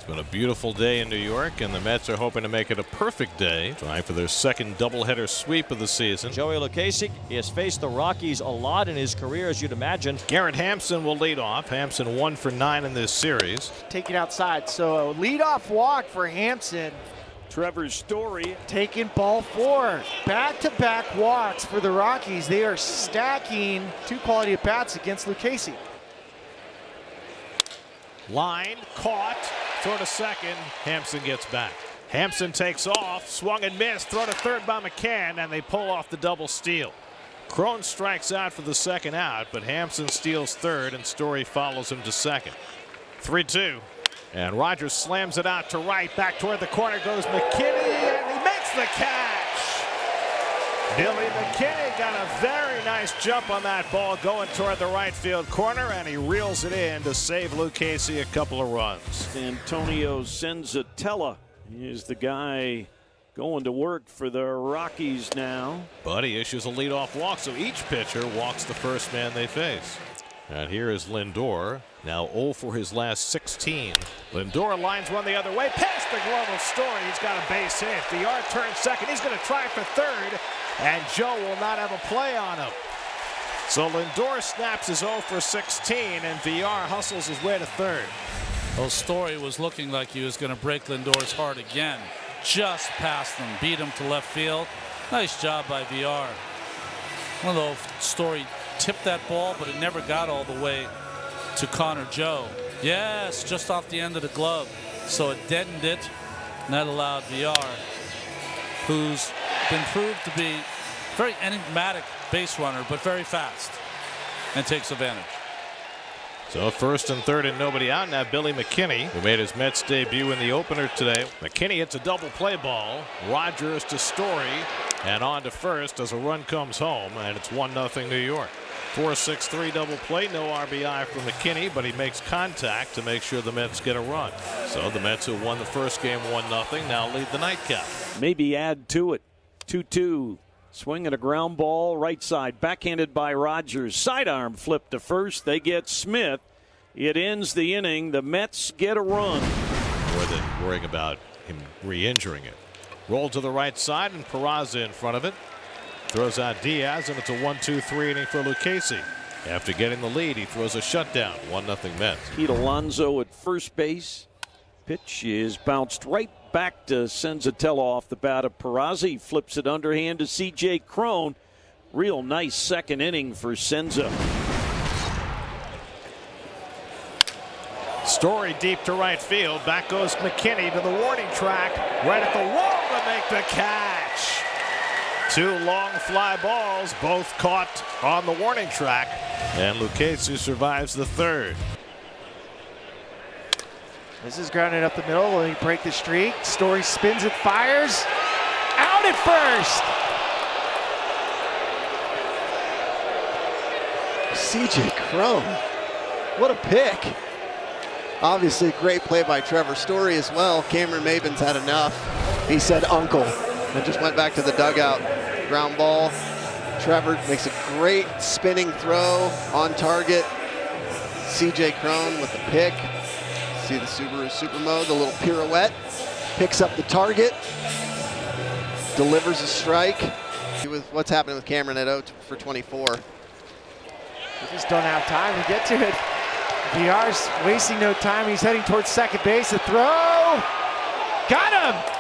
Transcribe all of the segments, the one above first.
It's been a beautiful day in New York, and the Mets are hoping to make it a perfect day, trying for their second doubleheader sweep of the season. Joey Lucchesi, he has faced the Rockies a lot in his career, as you'd imagine. Garrett Hampson will lead off. Hampson 1 for 9 in this series. Take it outside, so a leadoff walk for Hampson. Trevor Story taking ball 4. Back-to-back walks for the Rockies. They are stacking 2 quality at-bats against Lucchesi. Line, caught, throw to second. Hampson gets back. Hampson takes off, swung and missed, throw to third by McCann, and they pull off the double steal. Crone strikes out for the second out, but Hampson steals third, and Story follows him to second. 3-2. And Rogers slams it out to right. Back toward the corner goes McKinney, and he makes the catch. Billy McKinney got a very nice jump on that ball going toward the right field corner, and he reels it in to save Lucchesi a couple of runs. Antonio Senzatella is the guy going to work for the Rockies now. But he issues a leadoff walk, so each pitcher walks the first man they face. And here is Lindor, now 0 for his last 16. Lindor lines one the other way, past the glove of Story. He's got a base hit. VR turns second. He's going to try for third, and Joe will not have a play on him. So Lindor snaps his 0 for 16, and VR hustles his way to third. Well, Story was looking like he was going to break Lindor's heart again. Just past him, beat him to left field. Nice job by VR. I don't know if Story tipped that ball, but it never got all the way to Connor Joe. Yes, just off the end of the glove. So it deadened it, and that allowed VR, who's been proved to be very enigmatic base runner, but very fast, and takes advantage. So first and third and nobody out. Now Billy McKinney, who made his Mets debut in the opener today. McKinney hits a double play ball. Rogers to Story, and on to first as a run comes home, and it's 1-0 New York. 4-6-3 double play, no RBI for McKinney, but he makes contact to make sure the Mets get a run. So the Mets, who won the first game 1-0, now lead the nightcap. Maybe add to it. 2-2. Swing at a ground ball, right side, backhanded by Rogers. Sidearm flip to first. They get Smith. It ends the inning. The Mets get a run. More than worrying about him re-injuring it. Roll to the right side, and Peraza in front of it. Throws out Diaz, and it's a 1-2-3 inning for Lucchesi. After getting the lead, he throws a shutdown. 1-0 Mets. Pete Alonso at first base. Pitch is bounced right back to Senzatella off the bat of Peraza. He flips it underhand to C.J. Crone. Real nice second inning for Senza. Story deep to right field. Back goes McKinney to the warning track. Right at the wall to make the catch. 2 long fly balls, both caught on the warning track. And Lucchesi survives the third. This is grounded up the middle. Will he break the streak? Story spins it, fires. Out at first. C.J. Crone. What a pick. Obviously, great play by Trevor Story as well. Cameron Maben's had enough. He said uncle and just went back to the dugout. Ground ball. Trevor makes a great spinning throw on target. C.J. Crone with the pick. See the Subaru Super Mode, the little pirouette. Picks up the target. Delivers a strike. With what's happening with Cameron at 0 for 24. We just don't have time to get to it. VR's wasting no time. He's heading towards second base. A throw. Got him.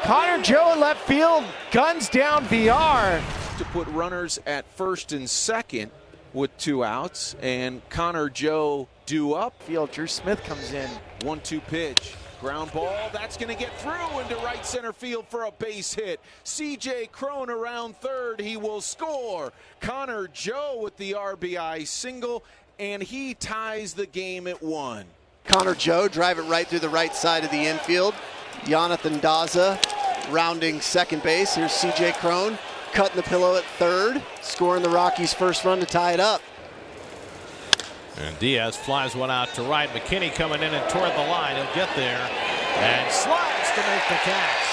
Connor Joe in left field guns down VR. To put runners at first and second with 2 outs, and Connor Joe due up. Field, Drew Smith comes in. 1-2 pitch. Ground ball. That's going to get through into right center field for a base hit. C.J. Crone around third. He will score. Connor Joe with the RBI single, and he ties the game at 1. Connor Joe drive it right through the right side of the infield. Jonathan Daza rounding second base. Here's C.J. Crone cutting the pillow at third, scoring the Rockies' first run to tie it up. And Diaz flies one out to right. McKinney coming in and toward the line. He'll get there and slides to make the catch.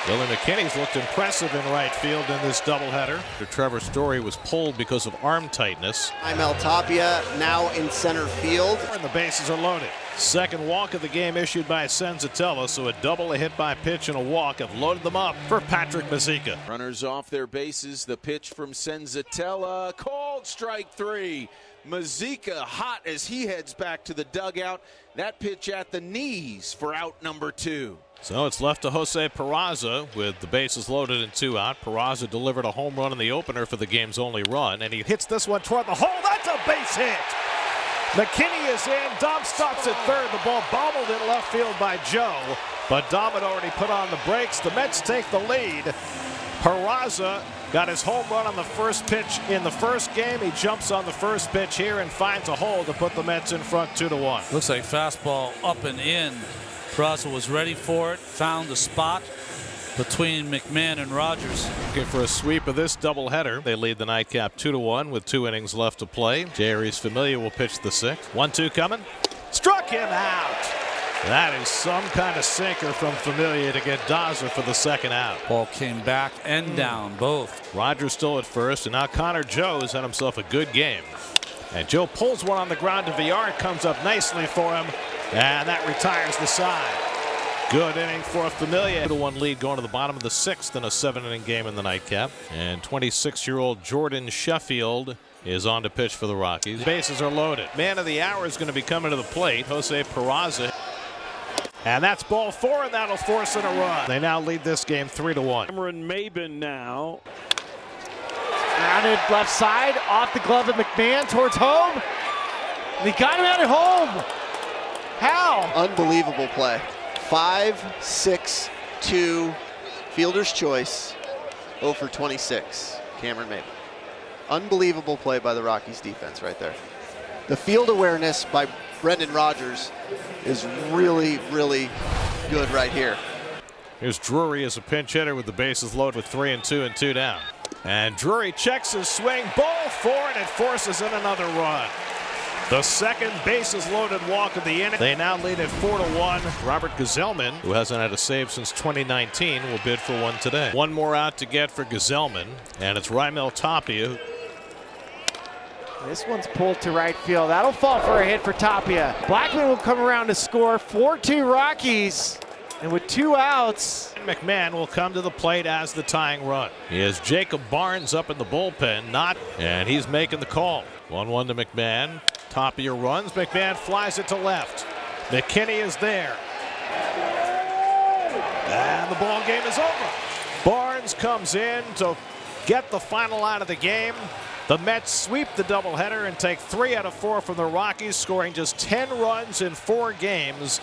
Billy McKinney's looked impressive in right field in this doubleheader. Trevor Story was pulled because of arm tightness. Tapia now in center field. And the bases are loaded. Second walk of the game issued by Senzatella, so a double, a hit by pitch, and a walk have loaded them up for Patrick Mazeika. Runners off their bases. The pitch from Senzatella. Called strike 3. Mazeika hot as he heads back to the dugout. That pitch at the knees for out number 2. So it's left to Jose Peraza with the bases loaded and 2 out. Peraza delivered a home run in the opener for the game's only run, and he hits this one toward the hole. That's a base hit. McKinney is in. Dom stops at third. The ball bobbled in left field by Joe, but Dom had already put on the brakes. The Mets take the lead. Peraza got his home run on the first pitch in the first game. He jumps on the first pitch here and finds a hole to put the Mets in front 2-1. Looks like fastball up and in. Peraza was ready for it, found the spot between McMahon and Rogers. Looking for a sweep of this doubleheader. They lead the nightcap 2-1 with 2 innings left to play. Jerry's Familia will pitch the 6th. 1-2 coming. Struck him out. That is some kind of sinker from Familia to get Daza for the second out. Ball came back and down both. Rogers still at first, and now Connor Joe has had himself a good game. And Joe pulls one on the ground to VR. It comes up nicely for him, and that retires the side. Good inning for Familia. 2-1 lead going to the bottom of the 6th in a 7-inning game in the nightcap. And 26-year-old Jordan Sheffield is on to pitch for the Rockies. Bases are loaded. Man of the hour is going to be coming to the plate. Jose Peraza. And that's ball 4, and that'll force in a run. They now lead this game 3-1. Cameron Maben now. Grounded left side, off the glove of McMahon towards home. And he got him out at home. How? Unbelievable play. 5-6-2, fielder's choice. 0 for 26, Cameron Maben. Unbelievable play by the Rockies defense right there. The field awareness by Brendan Rodgers is really, really good right here. Here's Drury as a pinch hitter with the bases loaded with 3 and 2 and 2 down. And Drury checks his swing, ball 4, and it forces in another run. The second bases loaded walk of the inning. They now lead at 4-1. Robert Gazelman, who hasn't had a save since 2019, will bid for one today. One more out to get for Gazelman, and it's Raimel Tapia. This one's pulled to right field. That'll fall for a hit for Tapia. Blackman will come around to score. 4-2 Rockies. And with 2 outs, McMahon will come to the plate as the tying run. He has Jacob Barnes up in the bullpen, and he's making the call. 1-1 to McMahon. Tapia runs. McMahon flies it to left. McKinney is there. And the ball game is over. Barnes comes in to get the final out of the game. The Mets sweep the doubleheader and take 3 out of 4 from the Rockies, scoring just 10 runs in 4 games.